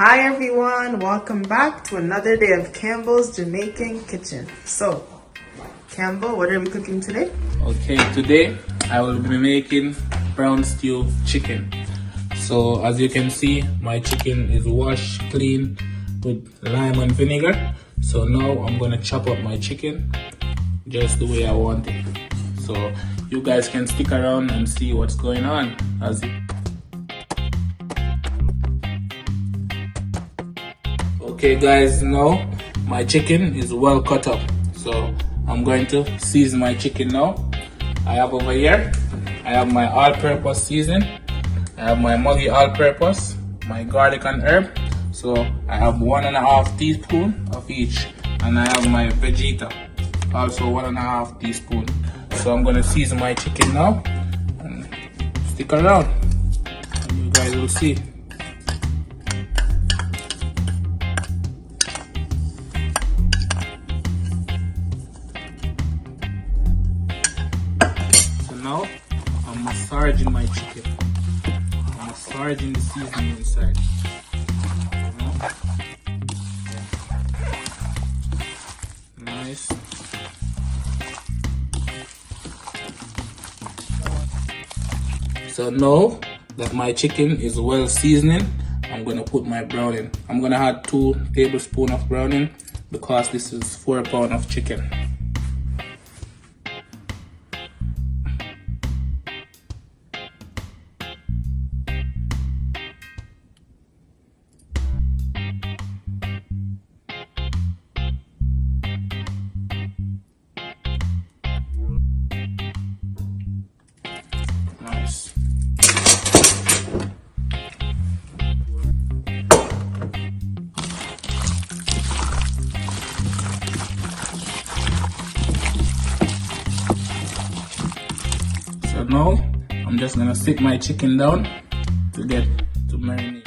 Hi everyone, welcome back to another day of Campbell's Jamaican Kitchen. So, Campbell, what are we cooking today? Okay, today I will be making brown stew chicken. So as you can see, my chicken is washed clean with lime and vinegar. So now I'm gonna chop up my chicken just the way I want it. So you guys can stick around and see what's going on as it. Okay guys, now my chicken is well cut up. So I'm going to season my chicken now. I have over here, I have my all-purpose seasoning. I have my Maggi all-purpose, my garlic and herb. So I have 1.5 teaspoon of each. And I have my Vegeta, also 1.5 teaspoon. So I'm gonna season my chicken now. And stick around, and you guys will see. Now I'm massaging my chicken. I'm massaging the seasoning inside. Nice. So now that my chicken is well seasoning, I'm gonna put my browning. I'm gonna add 2 tablespoons of browning because this is 4 pounds of chicken. Nice. So now I'm just gonna sit my chicken down to get to marinate.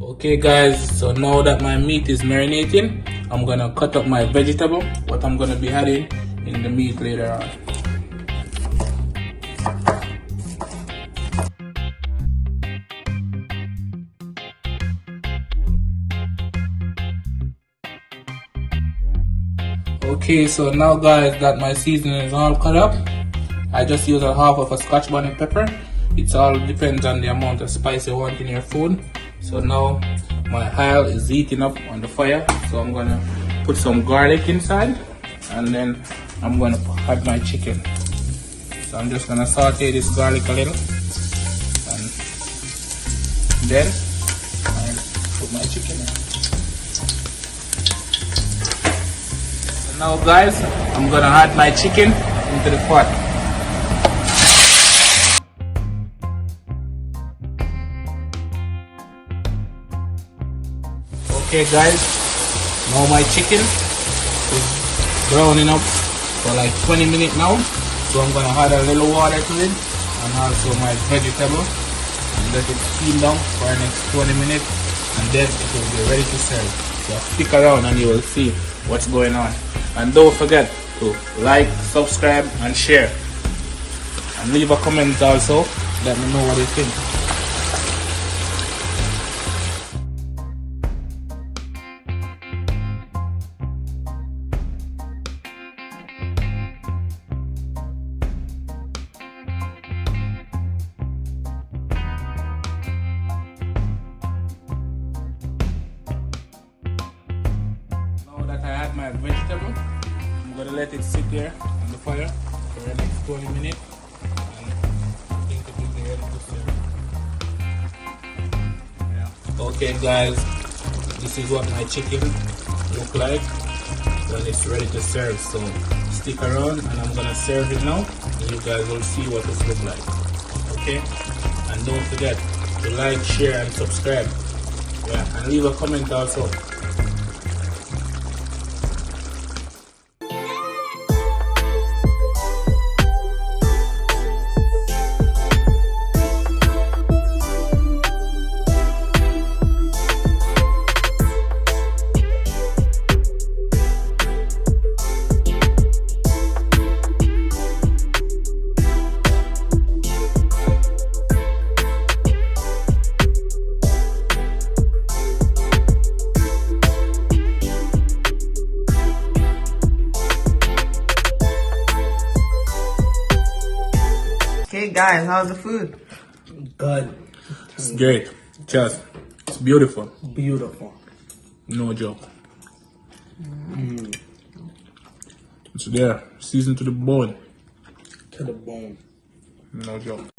Okay guys, so now that my meat is marinating, I'm gonna cut up my vegetable, what I'm gonna be adding in the meat later on. Okay, so now guys that my seasoning is all cut up, I just use a half of a Scotch bonnet pepper. It all depends on the amount of spice you want in your food. So now my oil is heating up on the fire, so I'm gonna put some garlic inside and then I'm gonna add my chicken. So I'm just gonna saute this garlic a little and then I put my chicken in. So now guys, I'm gonna add my chicken into the pot. Okay guys, now my chicken is browning up for like 20 minutes now. So I'm gonna add a little water to it and also my vegetable and let it steam down for the next 20 minutes and then it will be ready to serve. So stick around and you will see what's going on. And don't forget to like, subscribe and share. And leave a comment also, let me know what you think. I add my vegetable. I'm gonna let it sit there on the fire for the next 20 minutes and I think it will be ready to serve. Yeah. Okay guys, this is what my chicken look like when it's ready to serve. So stick around and I'm gonna serve it now and you guys will see what this looks like. Okay? And don't forget to like, share and subscribe. Yeah, and leave a comment also. Guys, how's the food? Good. It's great. Just, it's beautiful. Beautiful. No joke. It's there. Seasoned to the bone. To the bone. No joke.